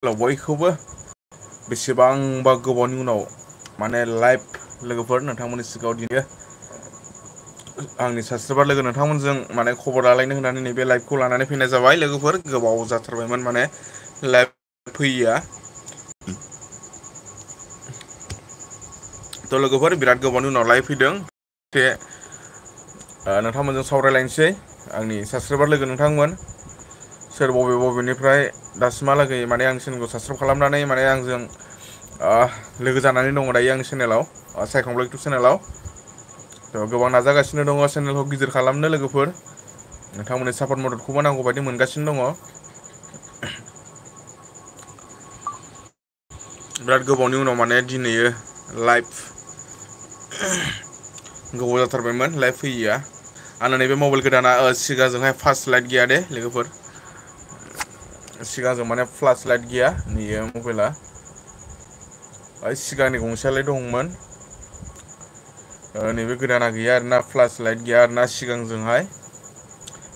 बयखौबो बेसेबांबा गोबावनि उनाव माने लाइभ लोगोफोर नोंथांमोननि सिगाङाव दिनो आंनि साबस्क्राइबार लोगो नोंथांमोनजों माने खबर लालायनो होननानै नैबे लाइभखौ लानानै फैनाय जाबाय लोगोफोर गोबाव जाथारबायमोन माने लाइभ फैयैया थ' लोगोफोर बिराद गोबावनि उनाव लाइभ फैदों नोंथांमोनजों सावरायलायनोसै आंनि साबस्क्राइबार लोगो नोंथांमोन सोर बबेनिफ्राय दासिमहालागै माने आं चेनेलखौ साबस्क्राइब खालामनानै माने आंजों लोगो जानानै दङ दायो आंनि चेनेलाव सायखंब्ला इउटुब चेनेलाव थ' गोबां नाजागासिनो दङ चेनेलखौ गिदिर खालामनो लोगोफोर नोंथांमोननि सापर्ट मददखौबो नांगौ बायदि मोनगासिनो दङ बिराद गोबावनि उनाव माने दिनैयो लाइभ गोबाव जाथारबायमोन लाइभ फैयैया आंना नैबे मबाइल गोदाना सिगांजोंहाय फार्स्ट लाइट गैया दे लोगोफोर सिगांजों माने फ्लास लाइट गैया नैयो मबाइला सिगांनि गंसेयालाय दंमोन नैबे गोदाना गैया आरोना फ्लास लाइट गैया आरोना सिगांजोंहाय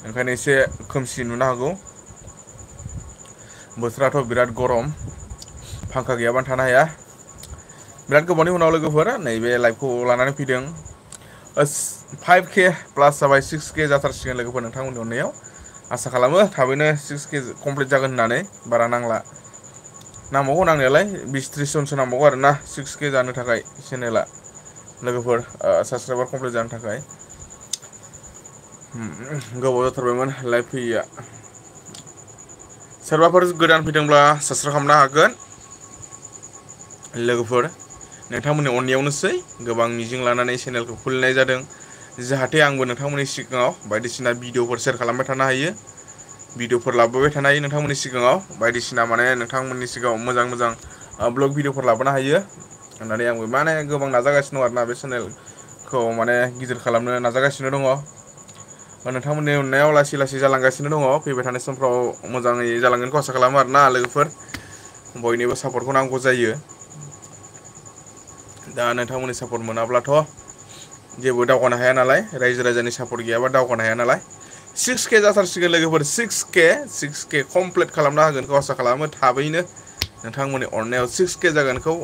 ओंखायनो एसे खोमसि नुनो हागौ बोथोराथ' बिराद गरम फांखा गैयाबानो थानो हाया बिराद गोबावनि उनाव लोगोफोर नैबे लाइभखौ लानानै फैदों 5K प्लास जाबाय 6K जाथारसिगोन लोगोफोर नोंथांमोननि अननायाव आसा खालामो थाबैनो 6K कमप्लिट जागोन होननानै बारा नांबावगौ नांनायालाय 20-30 जनसो नांबावगौ आरोना 6K जानो थाखाय चेनेला लोगोफोर साबस्क्राइबार कमप्लिट जानो थाखाय गोबाव जाथारबायमोन लाइभ फैयैया सोरबाफोर गोदान फैदोंब्ला साबस्क्राइब खालामनो हागोन लोगोफोर नोंथांमोननि अननायावनोसै गोबां मिजिं लानानै चेनेलखौ खुलिनाय जादों जाहाथे आंबो नोंथांमोननि सिगाङाव बायदिसिना भिडिअफोर सेयार खालामबाय थानो हायो भिडिअफोर लाबोबाय थानो हायो नोंथांमोननि सिगाङाव बायदिसिना माने नोंथांमोननि सिगाङाव मोजां ब्लग भिडिअफोर लाबोनो हायो होननानै आंबो माने गोबां नाजागासिनो दं आरोना बे चेनेलखौ माने गिदिर खालामनो नाजागासिनो दङ नोंथांमोननि अननायाव लासै लासै जालांगासिनो दङ फैबाय थानाय समफ्राव मोजाङै जालांगोनखौ आसा खालामो आरोना लोगोफोर बयनिबो सापर्टखौ नांगौ जायो दा नोंथांमोननि सापर्ट मोनाब्लाथ' जेबो दावगानो हाया नालाय रायजो राजानि सापर्ट गैयाबा दावगानो हाया नालाय 6K जाथारसिगोन लोगोफोर 6K कमप्लिट खालामना होगोनखौ आसा खालामो थाबैनो नोंथांमोननि अननायाव 6K जागोनखौ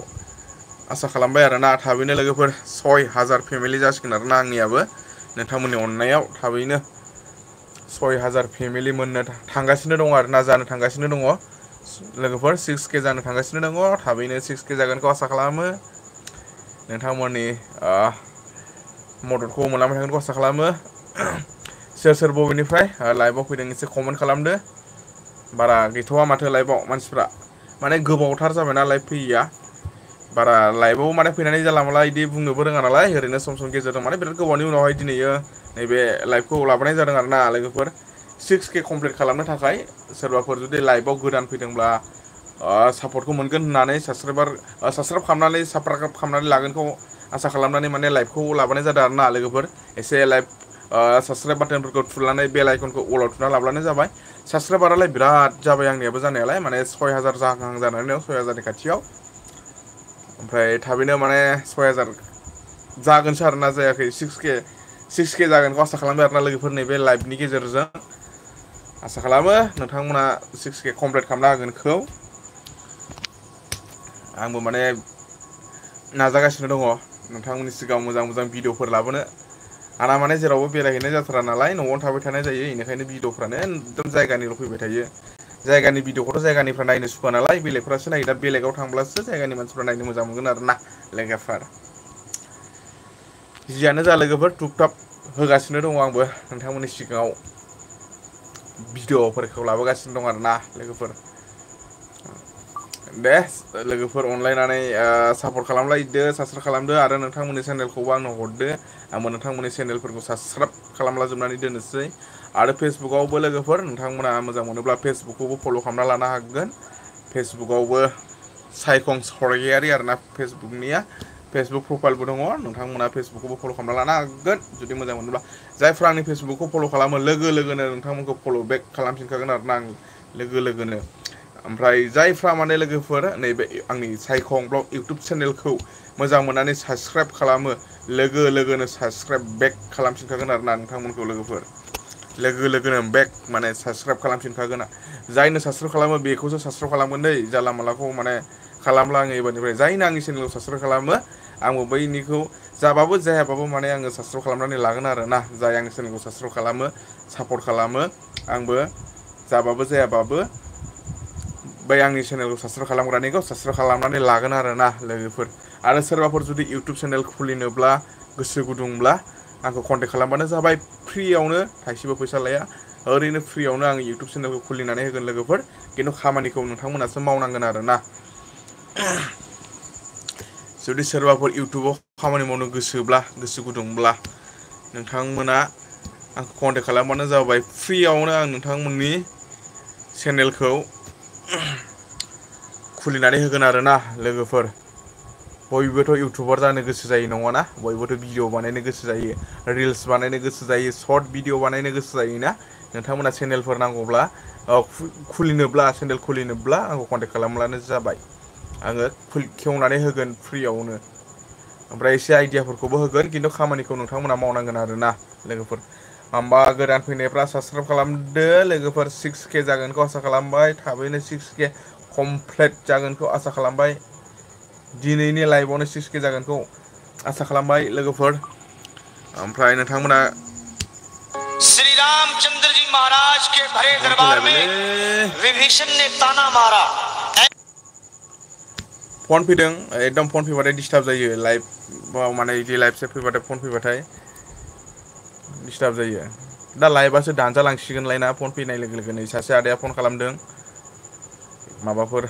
आसा खालामबाय आरोना थाबैनो लोगोफोर 6000 फेमिलि जासिगोन आरोना आंनियाबो नोंथांमोननि अननायाव थाबैनो 6000 फेमिलि मोननो थांगासिनो दङ आरोना जानो थांगासिनो दङ लोगोफोर 6K जानो थांगासिनो दङ थाबैनो 6K जागोनखौ आसा खालामो नोंथांमोननि मददखौ मोनलांबाय थागोनखौ आसा खालामो सोर बबेनिफ्राय लाइभआव फैदों एसे कमेन्ट खालामदो बारा गैथ'वा माथो लाइभआव मानसिफ्रा माने गोबावथार जाबायना लाइभ फैयैया बारा लाइभआव माने फैनानै जानला मोनला बिदि बुंनोबो रोङा नालाय ओरैनो सम गेजेरजों माने बिराद गोबावनि उनावहाय दिनैयो नैबे लाइभखौ लाबोनाय जादों आरोना लोगोफोर 6K कमप्लिट खालामनो थाखाय सोरबाफोर जुदि लाइभआव गोदान फैदोंब्ला सापर्टखौ मोनगोन होननानै साबस्क्राइब खालामनानै लागोनखौ आसा खालामनानै माने लाइभखौ लाबोनाय जादों आरोना लोगोफोर एसे लाइभ साबस्क्राइब बाटनफोरखौ थुनानै बेल आइकनखौ अलाव थुना लाब्लानो जाबाय साबस्क्राइबारालाय बिराद जाबाय आंनियाबो जानायालाय माने 6000 जाहां जानानै दं 6000नि खाथियाव ओमफ्राय थाबैनो माने 6000 जागोनसो आरोना जायाखै 6K जागोनखौ आसा खालामबाय आरोना लोगोफोर नैबे लाइभनि गेजेरजों आसा खालामो नोंथांमोना 6K कमप्लिट खालामना होगोनखौ आंबो माने नाजागासिनो दङ नोंथांमोननि सिगाङाव मोजां भिडिअफोर लाबोनो आंना माने जेरावबो बेरायहैनाय जाथारा नालाय न'आवनो थाबाय थानाय जायो बेनिखायनो भिडिअफ्रानो एकदम जायगानिल' फैबाय थायो जायगानि भिडिअखौथ' जायगानिफ्रा नायनो सुखुवा नालाय बेलेगफ्रासो नायो दा बेलेगाव थांब्लासो जायगानि मानसिफ्रा नायनो मोजां मोनगोन आरोना लोगोफोर जियानो जा लोगोफोर थुब थाब होगासिनो दङ आंबो नोंथांमोननि सिगाङाव भिडिअफोरखौ लाबोगासिनो दं आरोना लोगोफोर दे लोगोफोर अनलायनानै सापर्ट खालामलायदो साबस्क्राइब खालामदो आरो नोंथांमोननि चेनेलखौबो आंनो हरदो आंबो नोंथांमोननि चेनेलफोरखौ साबस्क्राइब खालामलाजोबनानै दोननोसै आरो फेसबुकआवबो लोगोफोर नोंथांमोना मोजां मोनोब्ला फेसबुकखौबो फल' खालामना लानो हागोन फेसबुकआवबो सायखं स्वर्गियारि आरोना फेसबुकनिया फेसबुक प्रफाइलबो दङ नोंथांमोना फेसबुकखौबो फल' खालामना लानो हागोन जुदि मोजां मोनोब्ला जायफ्रा आंनि फेसबुकखौ फल' खालामो लोगो लोगोनो नोंथांमोनखौ फल' बेक खालामफिनखागोन आरोना आं लोगो लोगोनो ओमफ्राय जायफ्रा माने लोगोफोर नैबे आंनि सायखं ब्लग इउटुब चेनेलखौ मोजां मोननानै साबस्क्राइब खालामो लोगो लोगोनो साबस्क्राइब बेक खालामफिनखागोन आरोना नोंथांमोनखौ लोगोफोर लोगो लोगोनो बेक माने साबस्क्राइब खालामफिनखागोन जायनो साबस्क्राइब खालामो बेखौसो साबस्क्राइब खालामगोन दै जानला मालाखौ माने खालामला आङो एबारनिफ्राय जायनो आंनि चेनेलखौ साबस्क्राइब खालामो आंबो बैनिखौ जाबाबो जायाबाबो माने आङो साबस्क्राइब खालामनानै लागोन आरो ना जाय आंनि चेनेलखौ साबस्क्राइब खालामो सापर्ट खालामो आंबो जाबाबो जायाबाबो बै आंनि चेनेलखौ साबस्क्राइब खालामग्रानिखौ साबस्क्राइब खालामनानै लागोन आरो ना लोगोफोर आरो सोरबाफोर जुदि इउटुब चेनेल खुलिनोब्ला गोसो गुदुंब्ला आंखौ कन्टेक्ट खालामबानो जाबाय फ्रियावनो थाइसेबो फैसा लाया ओरैनो फ्रियावनो आं इउटुब चेनेलखौ खुलिनानै होगोन लोगोफोर खिन्थु खामानिखौ नोंथांमोनासो मावनांगोन आरो ना जुदि सोरबाफोर इउटुबाव खामानि मावनो गोसोब्ला गोसो गुदुंब्ला नोंथांमोना आंखौ कन्टेक्ट खालामबानो जाबाय फ्रियावनो आं नोंथांमोननि चेनेलखौ खुलिनानै होगोन आरो ना लोगोफोर बयबोथ' इउटुबार जानो गोसो जायो नङाना बयबोथ' भिडिअ बानायनो गोसो जायो रिल्स बानायनो गोसो जायो सर्ट भिडिअ बानायनो गोसो जायोना नोंथांमोना चेनेलफोर नांगौब्ला खुलिनोब्ला चेनेल खुलिनोब्ला आंखौ कन्टेक्ट खालामब्लानो जाबाय आङो खेवनानै होगोन फ्रियावनो ओमफ्राय एसे आइडियाफोरखौबो होगोन खिन्थु खामानिखौ नोंथांमोना मावनांगोन आरो ना लोगोफोर होमबा गोदान फैनायफ्रा साबस्क्राइब खालामदो लोगोफोर 6K जागोनखौ आसा खालामबाय थाबैनो 6K कमप्लिट जागोनखौ आसा खालामबाय दिनैनि लाइभआवनो 6K जागोनखौ आसा खालामबाय लोगोफोर ओमफ्राय नोंथांमोना श्री रामचंद्र जी महाराज के भरे दरबार में विभीषण ने ताना मारा फन फैदों एकदम फन फैबाथाय डिस्टार्ब जायो लाइभ माने बिदि लाइभ सेट फैबाथाय फन फैबाथाय डिस्टार्ब जायो दा लाइभआसो दानजालांसिगोनलाय ना फन फैनाय लोगो लोगोनो सासे आदाया फन खालामदों माबाफोर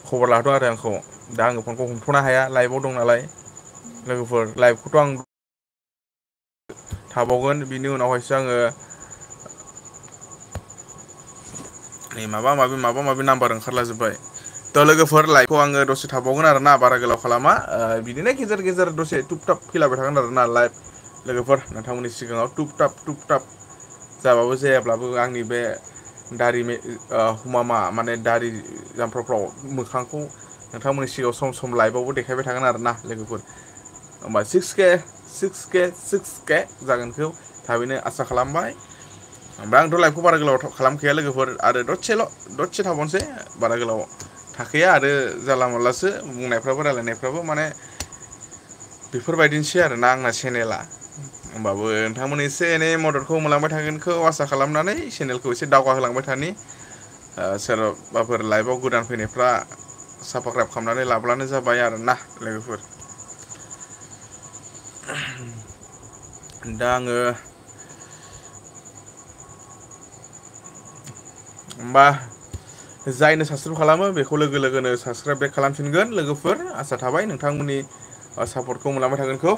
खबर लादों आरो आंखौ दा आङो फनखौ हमथ'नो हाया लाइभआव दं नालाय लोगोफोर लाइभखौथ' आं थाबावगोन बिनि उनावहायसो आङो नै माबा माबि नाम्बार ओंखारलाजोब्बाय थ' लोगोफोर लाइभखौ आङो दसे थाबावगोन आरो ना बारा गोलाव खालामा बिदिनो गेजेर गेजेर दसे टुप टाप फैलाबाय थागोन आरो ना लाइभ लोगोफोर नोंथांमोननि सिगाङाव टुप टाप जाबाबो जायाब्लाबो आंनि बे दारि हुमामा माने दारि जामफ्राफ्राव मोखांखौ नोंथांमोननि सिगाङाव सम लाइभआवबो देखायबाय थागोन आरो ना लोगोफोर होमबा 6K जागोनखौ थाबैनो आसा खालामबाय ओमफ्राय आंथ' लाइभखौ बारा गोलाव खालामखाया लोगोफोर आरो दसे थाबावनोसै बारा गोलाव थाखाया आरो जानला मोनलासो बुंनायफ्राबो रायलायनायफ्राबो माने बेफोरबायदिनोसै आरोना आंना चेनेला होमबाबो नोंथांमोन एसे एनै मददखौ मोनलांबाय थागोनखौ आसा खालामनानै चेनेलखौ एसे दावगाहोलांबाय थानि सोरबाफोर लाइभआव गोदान फैनायफ्रा साबसक्राइब खालामनानै लाब्लानो जाबाय आरोना लोगोफोर दा आङो होमबा जायनो साबस्क्राइब खालामो बेखौ लोगो लोगोनो साबस्क्राइब बेक खालामफिनगोन लोगोफोर आसा थाबाय नोंथांमोननि सापर्टखौ मोनलांबाय थागोनखौ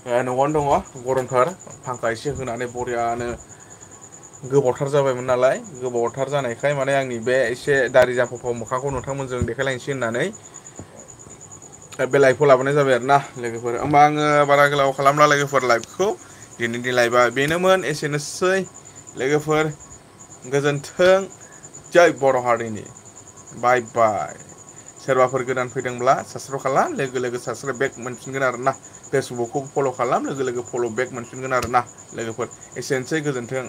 न'आवनो दङ गरमथार फांखा एसे होनानै बरियानो गोबावथार जाबायमोन नालाय गोबावथार जानायखाय माने आंनि बे एसे दारि जाफाफाव मोखांखौ नोंथांमोनजों देखायलायनोसै होननानै बे लाइभखौ लाबोनाय जाबाय आरो ना लोगोफोर होमबा आङो बारा गोलाव खालामला लोगोफोर लाइभखौ दिनैनि लाइभआ बेनोमोन एसेनोसै लोगोफोर गोजोन्थों जै बर' हारिनि बाय बाय सोरबाफोर गोदान फैदोंब्ला साबस्क्राइब खालाम लोगो लोगो साबस्क्राइब बेक मोनफिनगोन आरो ना फेसबुकखौ फल' खालाम लोगो लोगो फल' बेक मोनफिनगोन आरो ना लोगोफोर एसेनोसै गोजोन्थों।